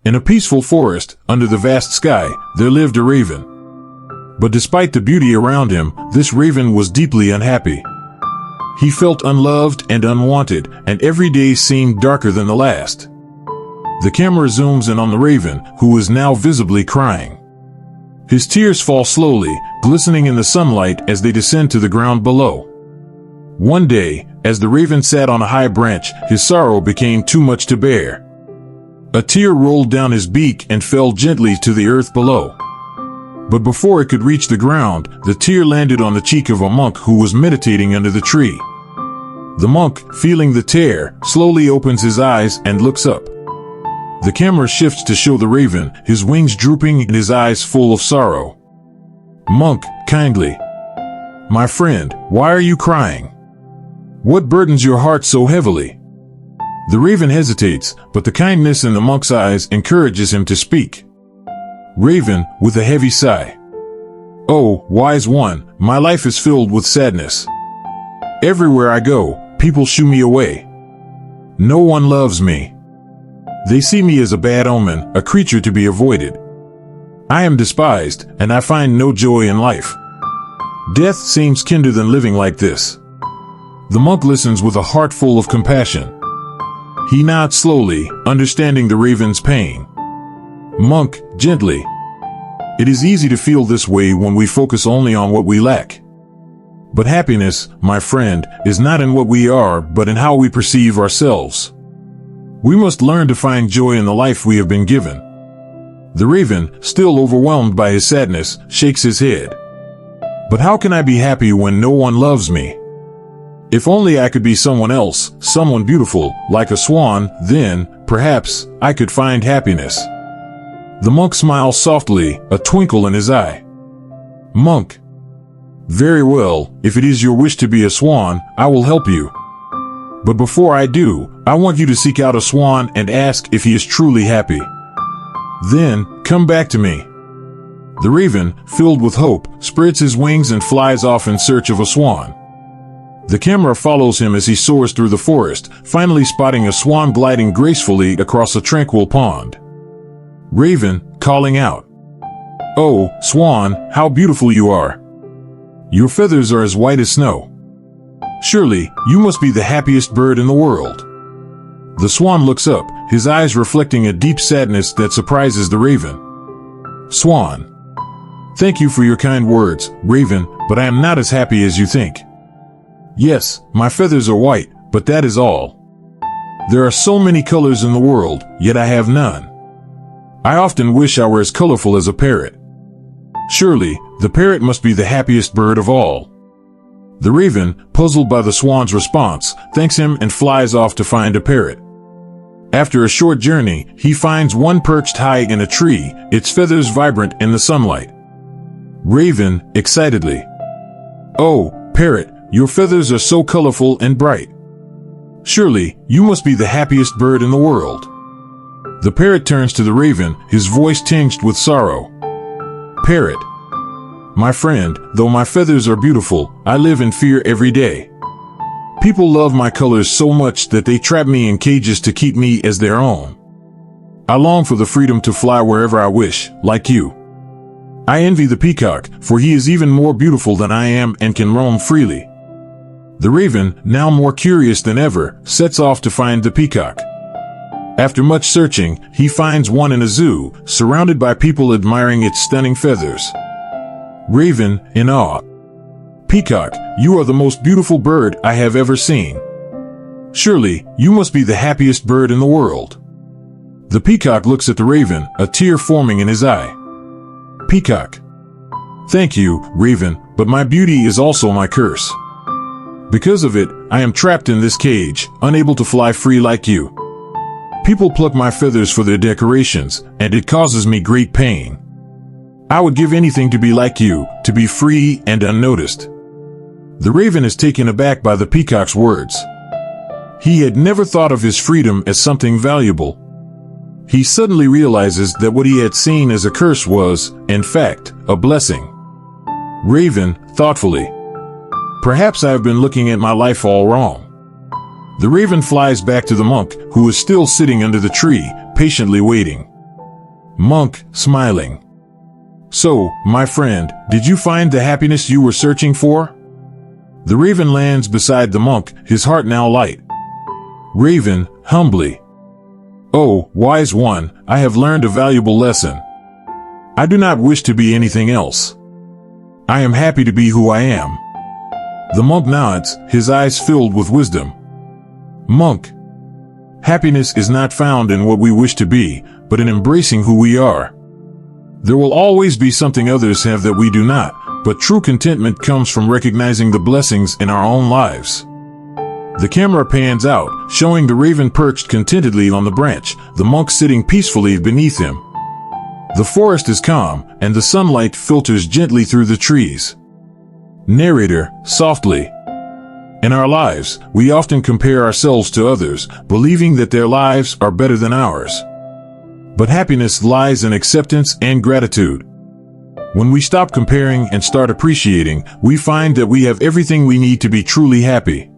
In a peaceful forest, under the vast sky, there lived a raven. But despite the beauty around him, this raven was deeply unhappy. He felt unloved and unwanted, and every day seemed darker than the last. The camera zooms in on the raven, who is now visibly crying. His tears fall slowly, glistening in the sunlight as they descend to the ground below. One day, as the raven sat on a high branch, his sorrow became too much to bear. A tear rolled down his beak and fell gently to the earth below. But before it could reach the ground, the tear landed on the cheek of a monk who was meditating under the tree. The monk, feeling the tear, slowly opens his eyes and looks up. The camera shifts to show the raven, his wings drooping and his eyes full of sorrow. "Monk, kindly. My friend, why are you crying? What burdens your heart so heavily?" The raven hesitates, but the kindness in the monk's eyes encourages him to speak. Raven, with a heavy sigh. "Oh, wise one, my life is filled with sadness. Everywhere I go, people shoo me away. No one loves me. They see me as a bad omen, a creature to be avoided. I am despised, and I find no joy in life. Death seems kinder than living like this." The monk listens with a heart full of compassion. He nods slowly, understanding the raven's pain. "Monk, gently. It is easy to feel this way when we focus only on what we lack. But happiness, my friend, is not in what we are, but in how we perceive ourselves. We must learn to find joy in the life we have been given." The raven, still overwhelmed by his sadness, shakes his head. "But how can I be happy when no one loves me? If only I could be someone else, someone beautiful, like a swan, then, perhaps, I could find happiness." The monk smiles softly, a twinkle in his eye. "Monk. Very well, if it is your wish to be a swan, I will help you. But before I do, I want you to seek out a swan and ask if he is truly happy. Then, come back to me." The raven, filled with hope, spreads his wings and flies off in search of a swan. The camera follows him as he soars through the forest, finally spotting a swan gliding gracefully across a tranquil pond. Raven, calling out, "Oh, swan, how beautiful you are. Your feathers are as white as snow. Surely, you must be the happiest bird in the world." The swan looks up, his eyes reflecting a deep sadness that surprises the raven. "Swan. Thank you for your kind words, Raven, but I am not as happy as you think. Yes, my feathers are white, but that is all. There are so many colors in the world, yet I have none. I often wish I were as colorful as a parrot. Surely, the parrot must be the happiest bird of all." The raven, puzzled by the swan's response, thanks him and flies off to find a parrot. After a short journey, he finds one perched high in a tree, its feathers vibrant in the sunlight. Raven, excitedly, "Oh, parrot, your feathers are so colorful and bright. Surely, you must be the happiest bird in the world." The parrot turns to the raven, his voice tinged with sorrow. "Parrot. My friend, though my feathers are beautiful, I live in fear every day. People love my colors so much that they trap me in cages to keep me as their own. I long for the freedom to fly wherever I wish, like you. I envy the peacock, for he is even more beautiful than I am and can roam freely." The raven, now more curious than ever, sets off to find the peacock. After much searching, he finds one in a zoo, surrounded by people admiring its stunning feathers. Raven, in awe, "Peacock, you are the most beautiful bird I have ever seen. Surely, you must be the happiest bird in the world." The peacock looks at the raven, a tear forming in his eye. "Peacock. Thank you, Raven, but my beauty is also my curse. Because of it, I am trapped in this cage, unable to fly free like you. People pluck my feathers for their decorations, and it causes me great pain. I would give anything to be like you, to be free and unnoticed." The raven is taken aback by the peacock's words. He had never thought of his freedom as something valuable. He suddenly realizes that what he had seen as a curse was, in fact, a blessing. Raven, thoughtfully, "Perhaps I have been looking at my life all wrong." The raven flies back to the monk, who is still sitting under the tree, patiently waiting. Monk, smiling. So, my friend, did you find the happiness you were searching for? The raven lands beside the monk, his heart now light. Raven, humbly. Oh, wise one, I have learned a valuable lesson. I do not wish to be anything else. I am happy to be who I am. The monk nods, his eyes filled with wisdom. Monk. Happiness is not found in what we wish to be, but in embracing who we are. There will always be something others have that we do not, but true contentment comes from recognizing the blessings in our own lives. The camera pans out, showing the raven perched contentedly on the branch, the monk sitting peacefully beneath him. The forest is calm, and the sunlight filters gently through the trees. Narrator, softly. In our lives, we often compare ourselves to others, believing that their lives are better than ours. But happiness lies in acceptance and gratitude. When we stop comparing and start appreciating, we find that we have everything we need to be truly happy.